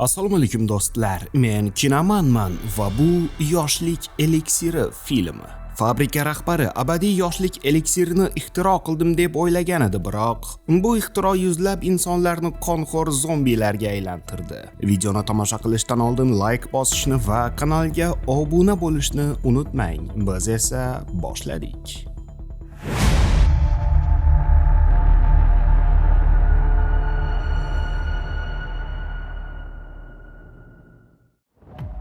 Assalomu alaykum do'stlar, men Kinamanman va bu yoshlik eliksiri filmi. Fabrika rahbari abadiy yoshlik eliksirini ixtiro qildim deb o'ylagan edi, biroq bu ixtiro yuzlab insonlarni qonxo'r zombilarga aylantirdi. Videoni tomosha qilishdan oldin like bosishni va kanalga obuna bo'lishni unutmang. Biz esa boshladik.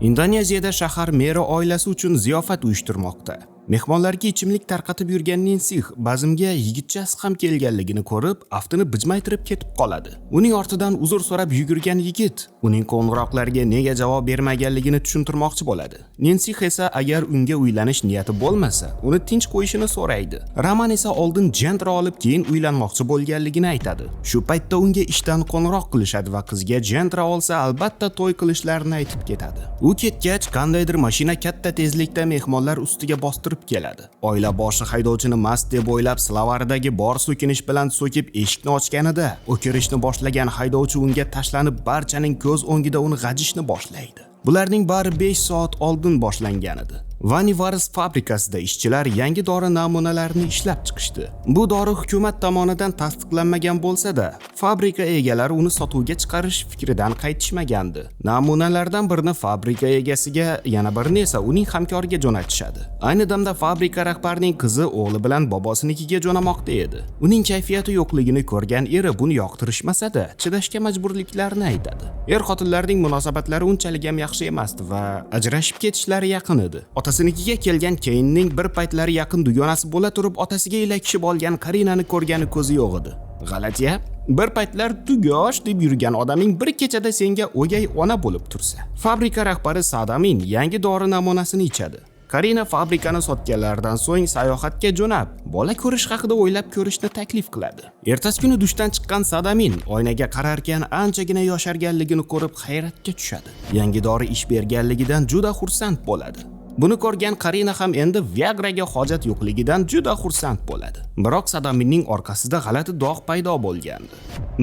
Indoneziyada shahar meri oilasi uchun ziyofat uyushtirmoqda. Mehmonlarga ichimlik tarqatib yurgan Nensih bazmga yigitchasi ham kelganligini ko'rib, aftini bijmaytirib ketib qoladi. Uning ortidan uzr so'rab yugurgan yigit uning qo'ng'iroqlariga nega javob bermaganligini tushuntirmoqchi bo'ladi. Nensih esa agar unga uylanish niyati bo'lmasa, uni tinch qo'yishini so'raydi. Raman esa oldin Jendra olib keyin uylanmoqchi bo'lganligini aytadi. Shu paytda unga ishdan qo'ng'iroq qilishadi va qizga Jendra olsa albatta to'y qilishlarini aytib ketadi. U ketgach, qandaydir mashina katta tezlikda mehmonlar ustiga bostirib keladi. Oila boshi haydovchini mast deb o'ylab Slavaridagi bor so'kinish bilan so'kib eshikni ochganida, o'kirishni boshlagan haydovchi unga tashlanib barchaning ko'z o'ngida uni g'ajishni boshlaydi. Bularning bari 5 soat oldin boshlangan edi. Vanivaris fabrikasida ishchilar yangi dori namunalarini ishlab chiqishdi. Bu dori hukumat tomonidan tasdiqlanmagan bo'lsa-da, fabrika egalari uni sotuvga chiqarish fikridan qaytishmagandi. Namunalardan birini fabrika egasiga, yana birini esa uning hamkoriga jo'natishadi. Ayni damda fabrika rahbarining qizi o'g'li bilan bobosinikiga jo'namoqda edi. Uning kayfiyati yo'qligini ko'rgan eri buni yoqtirishmasa-da, chidashga majburliklarini aytadi. Er-xotinlarning munosabatlari unchalik ham yaxshi emasdi va ajrashib ketishlari yaqin edi. Otasinikiga kelgan Keynning bir paytlari yaqin dugonasi bo'la turib otasiga ilakishib olgan Karinani ko'rgani ko'zi yo'q edi. G'alati-ya? Bir paytlar tugosh deb yurgan odaming bir kechada senga o'gay ona bo'lib tursa. Fabrika rahbari Sadamin yangi dori namunasini ichadi. Karina fabrikani sotganlardan so'ng sayohatga jo'nab, bola ko'rish haqida o'ylab ko'rishni taklif qiladi. Ertasi kuni dushdan chiqqan Sadamin oynaga qararkan anchagina yosharganligini ko'rib hayratga tushadi. Yangi dori ish berganligidan juda xursand bo'ladi. Buni ko'rgan Karina ham endi Viagraga hojat yo'qligidan juda xursand bo'ladi. Biroq Sadaminning orqasida g'alati dog' paydo bo'lgandi.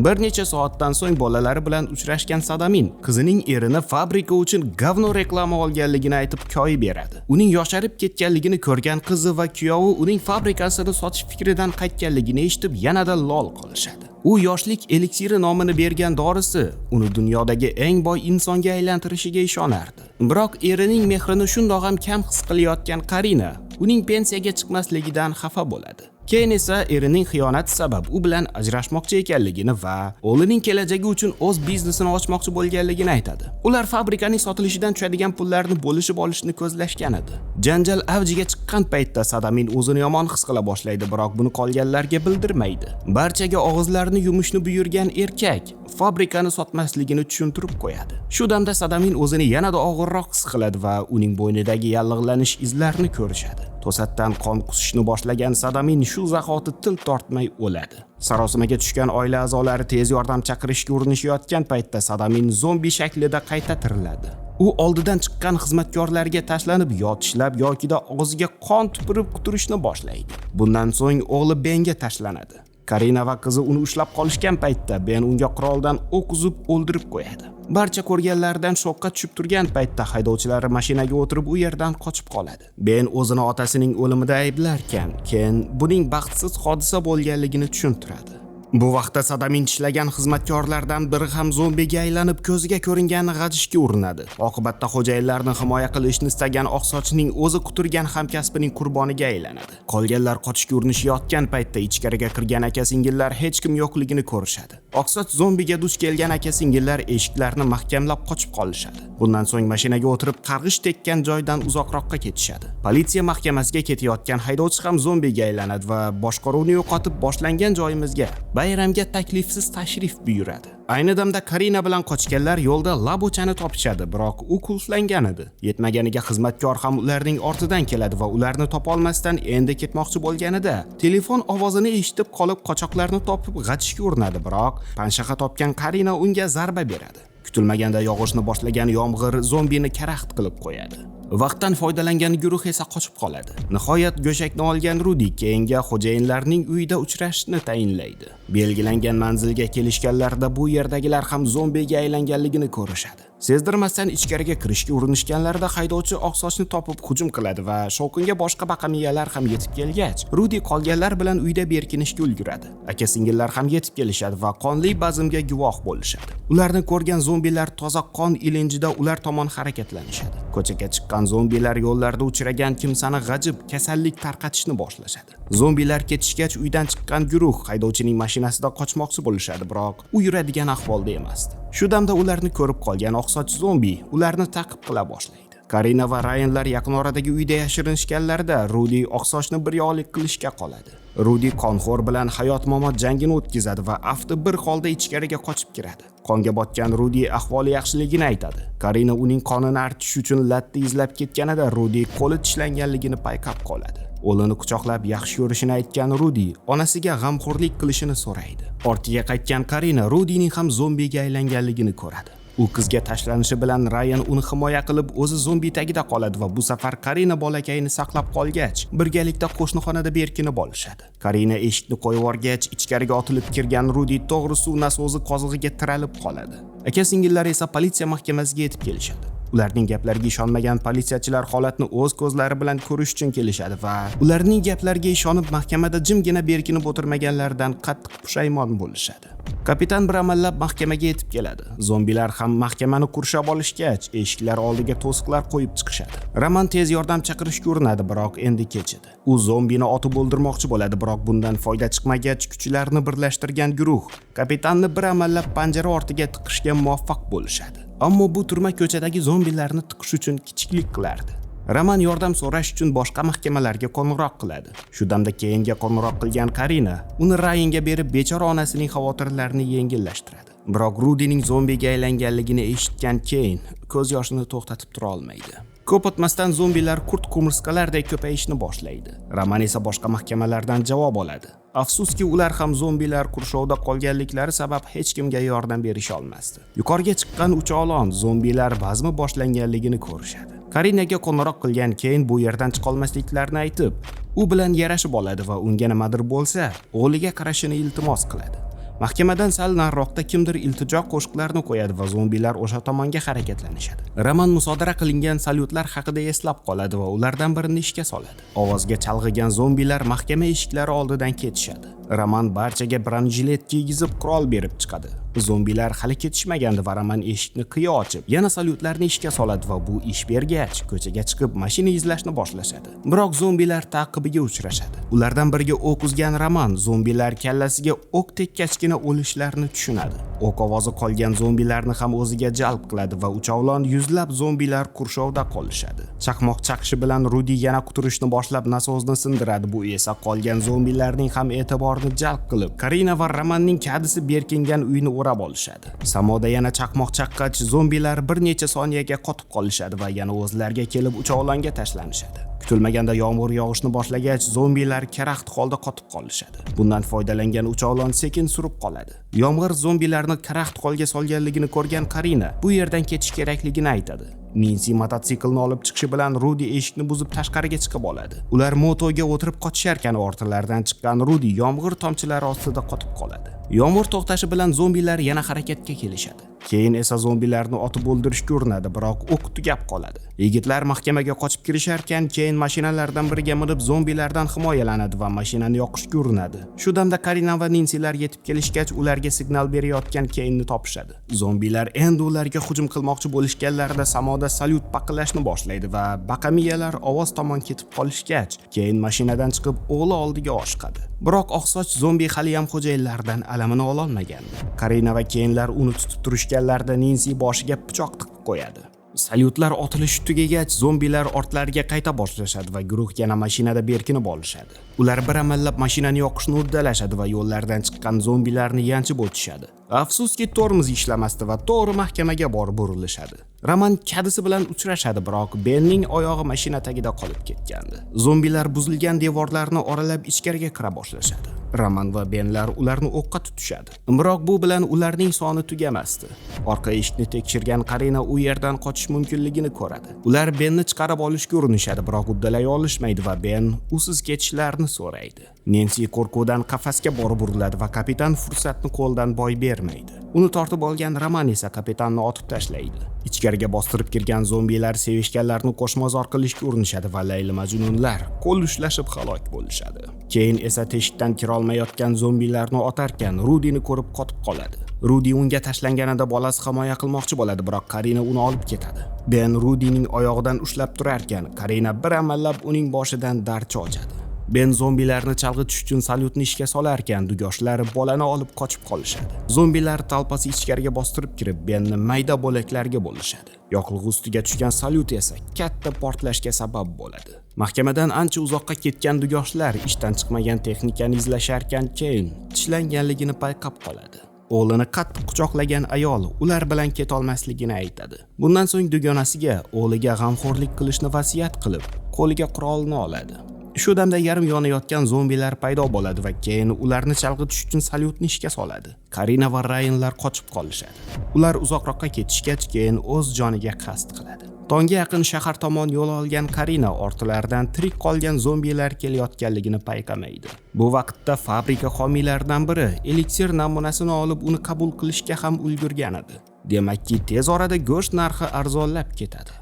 Bir necha soatdan so'ng bolalari bilan uchrashgan Sadamin qizining erini fabrika uchun gavno reklama olganligini aytib koyib beradi. Uning yosharib ketganligini ko'rgan qizi va kuyovi uning fabrikasini sotish fikridan qaytganligini eshitib yanada lol qolishadi. U yoshlik eliksiri nomini bergan dorisi uni dunyodagi eng boy insonga aylantirishiga ishonardi. Biroq erining mehrini shundoq ham kam his qilayotgan Karina uning pensiyaga chiqmasligidan xafa bo'ladi. Keyin esa erining xiyonati sabab u bilan ajrashmoqchi ekanligini va o'g'lining kelajagi uchun o'z biznesini ochmoqchi bo'lganligini aytadi. Ular fabrikaning sotilishidan tushadigan pullarni bo'lishib olishni ko'zlashgan edi. Janjal avjiga chiqqan paytda Sadamin o'zini yomon his qila boshlaydi, biroq buni qolganlarga bildirmaydi. Barchaga og'izlarini yumishni buyurgan erkak fabrikani sotmasligini tushuntirib qo'yadi. Shu damda Sadamin o'zini yanada og'irroq his qiladi va uning bo'ynidagi yallig'lanish izlarini ko'rishadi. To'satdan qon qusishni boshlagan Sadamin shu zahoti til tortmay o'ladi. Sarosimaga tushgan oila a'zolari tez yordam chaqirishga urinishayotgan paytda Sadamin zombi shaklida qayta tiriladi. U oldidan chiqqan xizmatkorlarga tashlanib yotishlab yokida og'ziga qon tupurib quturishni boshlaydi. Bundan so'ng o'g'li Benga tashlanadi. Karina va qizi uni ushlab qolishgan paytda Ben unga quroldan o'q uzib o'ldirib qo'yadi. Barcha ko'rganlardan shokka tushib turgan paytda haydovchilari mashinaga o'tirib u yerdan qochib qoladi. Ben o'zini otasining o'limida ayblarkan, Ken buning baxtsiz hodisa bo'lganligini tushuntiradi. Bu vaqtda Sadamin tishlagan xizmatkorlardan biri ham zombiga aylanib ko'ziga ko'ringanini g'ajishga urinadi. Oqibatda xo'jayinlarni himoya qilishni istagan oqsochning o'zi quturgan hamkasbining qurboniga aylanadi. Qolganlar qochishga urinishayotgan paytda ichkariga kirgan aka-singillar hech kim yo'qligini ko'rishadi. Oqsoch zombiga duch kelgan aka-singillar eshiklarni mahkamlab qochib qolishadi. Bundan so'ng mashinaga o'tirib qarg'ish tekkan joydan uzoqroqqa ketishadi. Politsiya mahkamasiga ketayotgan haydovchi ham zombiga aylanadi va boshqaruvni yo'qotib boshlangan joyimizga bayramga taklifsiz tashrif buyuradi. Ayni damda Karina bilan qochganlar yo'lda Labochani topishadi, biroq u qulflangan edi. Yetmaganiga xizmatkor ham ularning ortidan keladi va ularni topolmasdan endi ketmoqchi bo'lganida telefon ovozini eshitib qolib qochoqlarni topib g'ajishga urinadi, biroq panshaxa topgan Karina unga zarba beradi. Kutilmaganda yog'ishni boshlagan yomg'ir zombini karaxt qilib qo'yadi. Vaqtdan foydalangan guruh esa qochib qoladi. Nihoyat go'shakni olgan Rudi keyinga xo'jayinlarning uyida uchrashishni tayinlaydi. Belgilangan manzilga kelishganlarida bu yerdagilar ham zombiga aylanganligini ko'rishadi. Sezdirmasdan ichkariga kirishga urinishganlarida haydovchi oqsochni topib hujum qiladi va shovqinga boshqa baqamiyalar ham yetib kelgach, Rudi qolganlar bilan uyda berkinishga ulguradi. Aka-singillar ham yetib kelishadi va qonli bazmga guvoh bo'lishadi. Ularni ko'rgan zombilar toza qon ilinjida ular tomon harakatlanishadi. Ko'chaga chiqqan zombilar yo'llarda uchragan kimsani g'ajib, kasallik tarqatishni boshlashadi. Zombilar ketishgach, uydan chiqqan guruh haydovchining mashinasida qochmoqchi bo'lishadi, biroq u yuradigan ahvolda emasdi. Shu damda ularni ko'rib qolgan oqsoch zombi ularni ta'qib qila boshlaydi. Karina va Ryanlar yaqin oradagi uyda yashirinishganlarida Rudi oqsochni biryoqlik qilishga qoladi. Rudi qonxo'r bilan hayot-mamot jangini o'tkazadi va afti bir holda ichkariga qochib kiradi. Qonga botgan Rudi ahvoli yaxshiligini aytadi. Karina uning qonini artish uchun latta izlab ketganida Rudi qo'li tishlanganligini payqab qoladi. O'g'lini quchoqlab yaxshi ko'rishini aytgan Rudi onasiga g'amxo'rlik qilishini so'raydi. Ortiga qaytgan Karina Rudining ham zombiga aylanganligini ko'radi. U qizga tashlanishi bilan Ryan uni himoya qilib o'zi zombi tagida qoladi va bu safar Karina bolakayni saqlab qolgach, birgalikda qo'shnixonada berkinib olishadi. Karina eshikni qo'yib yuborgach, ichkariga otilib kirgan Rudi to'g'ri suv nasozi qozig'iga tiralib qoladi. Aka-singillar esa politsiya mahkamasiga yetib kelishadi. Ularning gaplariga ishonmagan politsiyachilar holatni o'z ko'zlari bilan ko'rish uchun kelishadi va ularning gaplariga ishonib mahkamada jimgina berkinib o'tirmaganlaridan qattiq pushaymon bo'lishadi. Kapitan bir amallab mahkamaga yetib keladi. Zombilar ham mahkamani qurshab olishgach, eshiklar oldiga to'siqlar qo'yib chiqishadi. Roman tez yordam chaqirishga urinadi, biroq endi kech edi. U zombini otib o'ldirmoqchi bo'ladi, biroq bundan foyda chiqmagach, kuchlarni birlashtirgan guruh kapitanni bir amallab panjara ortiga tiqishga muvaffaq bo'lishadi. Ammo bu turma ko'chadagi zombilarni tiqish uchun kichiklik qilardi. Roman yordam so'rash uchun boshqa mahkamalarga qo'ng'iroq qiladi. Shu damda keyinga qo'ng'iroq qilgan Karina uni Ryanga berib bechora onasining xavotirlarini yengillashtiradi. Biroq Rudining zombiga aylanganligini eshitgan Keyn ko'z yoshini to'xtatib tura olmaydi. Ko'p o'tmasdan zombilar qurt-qumursqalardek ko'payishni boshlaydi. Roman esa boshqa mahkamalardan javob oladi. Afsuski, ular ham zombilar qurshovda qolganliklari sabab hech kimga yordam berisha olmasdi. Yuqoriga chiqqan ucholon zombilar bazmi boshlanganligini ko'rishadi. Karinaga qo'ng'iroq qilgan Keyn bu yerdan chiqa olmasliklarini aytib, u bilan yarashib oladi va unga nimadir bo'lsa, o'g'liga qarashini iltimos qiladi. Mahkamadan sal nariroqda kimdir iltijo qo'shiqlarini qo'yadi va zombilar o'sha tomonga harakatlanishadi. Roman musodara qilingan salyutlar haqida eslab qoladi va ulardan birini ishga soladi. Ovozga chalg'igan zombilar mahkama eshiklari oldidan ketishadi. Roman barchaga bronjilet kiygizib qurol berib chiqadi. Zombilar hali ketishmagandi va Roman eshikni qiya ochib, yana salyutlarni ishga soladi va bu ish bergach, ko'chaga chiqib mashina izlashni boshlashadi. Biroq zombilar ta'qibiga uchrashadi. Ulardan biriga o'q uzgan Roman zombilar kallasiga o'q tekkachgina o'lishlarini tushunadi. O'q ovozi qolgan zombilarni ham o'ziga jalb qiladi va uchovlon yuzlab zombilar qurshovda qolishadi. Chaqmoq chaqishi bilan Rudi yana quturishni boshlab nasozni sindiradi. Bu esa qolgan zombilarning ham e'tiborini jalb qilib, Karina va Romanning kadisi berkingan uyni o'rab olishadi. Samoda yana chaqmoq chaqqach, zombilar bir necha soniyaga qotib qolishadi va yana o'zlariga kelib uchovlonga tashlanishadi. Kutilmaganda yomg'ir yog'ishni boshlagach, zombilar karaxt holda qotib qolishadi. Bundan foydalangan uchovlon sekin surib qoladi. Yomg'ir zombilarni karaxt holga solganligini ko'rgan Karina bu yerdan ketish kerakligini aytadi. Nancy mototsiklni olib chiqishi bilan Rudi eshikni buzib tashqariga chiqib oladi. Ular motoga o'tirib qochisharkan ortilaridan chiqqan Rudi yomg'ir tomchilari ostida qotib qoladi. Yomg'ir to'xtashi bilan zombilar yana harakatga kelishadi. Keyin esa zombilarni otib o'ldirishga urinadi, biroq o'q tugab qoladi. Yigitlar mahkamaga qochib kirisharkan, keyin mashinalardan biriga minib zombilardan himoyalanadi va mashinani yoqishga urinadi. Shu damda Karina va Nancylar yetib kelishgach, ularga signal berayotgan Keynni topishadi. Zombilar endi ularga hujum qilmoqchi bo'lishganlarida samoda salyut paqillashni boshlaydi va baqamiyalar ovoz tomon ketib qolishgach, Keyn mashinadan chiqib o'g'li oldiga oshiqadi. Biroq oqsoch zombi hali ham xo'jayinlardan alamini ola olmagandi. Karina va Keynlar uni tutib turishganlarida Nancy boshiga pichoq tiqib qo'yadi. Salyutlar otilishi tugagach, zombilar ortlariga qayta boshlashadi va guruh yana mashinada berkinib olishadi. Ular bir amallab mashinani yoqishni uddalashadi va yo'llardan chiqqan zombilarni yanchib o'tishadi. Afsuski tormoz ishlamasdi va to'g'ri mahkamaga borib burilishadi. Roman kadisi bilan uchrashadi, biroq Benning oyog'i mashina tagida qolib ketgandi. Zombilar buzilgan devorlarni oralab ichkariga kira boshlashadi. Roman va Benlar ularni o'qqa tutishadi. Biroq bu bilan ularning soni tugamasdi. Orqa eshikni tekshirgan Karina u yerdan qochish mumkinligini ko'radi. Ular Benni chiqarib olishga urinishadi, biroq uddalay olishmaydi va Ben usiz ketishlarini so'raydi. Nancy qo'rquvdan qafasga borib uriladi va kapitan fursatni qo'ldan boy bermaydi. Uni tortib olgan Roman esa kapitanni otib tashlaydi. Ichkariga bostirib kirgan zombilar sevishganlarni qo'shmozor qilishga urinishadi va Layli majnunlar qo'l ushlashib halok bo'lishadi. Keyin esa teshikdan kira olmayotgan zombilarni otarkan Rudini ko'rib qotib qoladi. Rudi unga tashlanganida bolasi himoya qilmoqchi bo'ladi, biroq Karina uni olib ketadi. Ben Rudining oyog'idan ushlab turarkan, Karina bir amallab uning boshidan darcha ochadi. Ben zombilarni chalg'itish uchun salyutni ishga solarkan, dugoshlar bolani olib qochib qolishadi. Zombilar talpasi ichkariga bostirib kirib, Benni mayda bo'laklarga bo'lishadi. Yoqilg'i ustiga tushgan salyut esa katta portlashga sabab bo'ladi. Mahkamadan ancha uzoqqa ketgan dugoshlar ishdan chiqmagan texnikani izlasharkan, keyin tishlanganligini payqab qoladi. O'g'lini qattiq quchoqlagan ayol ular bilan ketolmasligini aytadi. Bundan so'ng dugonasiga o'g'liga g'amxo'rlik qilishni vasiyat qilib, qo'liga qurolni oladi. Shu damda yarim yonayotgan zombilar paydo bo'ladi va keyin ularni chalg'itish uchun salyutni ishga soladi. Karina va Ryanlar qochib qolishadi. Ular uzoqroqqa ketishgach, keyin o'z joniga qasd qiladi. Tongga yaqin shahar tomon yo'l olgan Karina ortilaridan tirik qolgan zombilar kelayotganligini payqamaydi. Bu vaqtda fabrika homiylaridan biri eliksir namunasini olib uni qabul qilishga ham ulgurgan edi. Demakki, tez orada go'sht narxi arzonlab ketadi.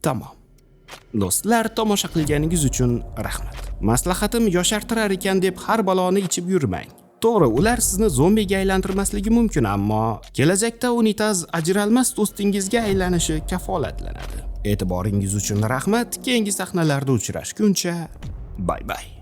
Tamom. Do'stlar, tomosha qilganingiz uchun rahmat. Maslahatim yoshartirar ekan deb har baloni ichib yurmang. To'g'ri, ular sizni zombiga aylantirmasligi mumkin, ammo kelajakda unitaz ajralmas do'stingizga aylanishi kafolatlanadi. E'tiboringiz uchun rahmat. Keyingi sahnalarda uchrashguncha, bay bay.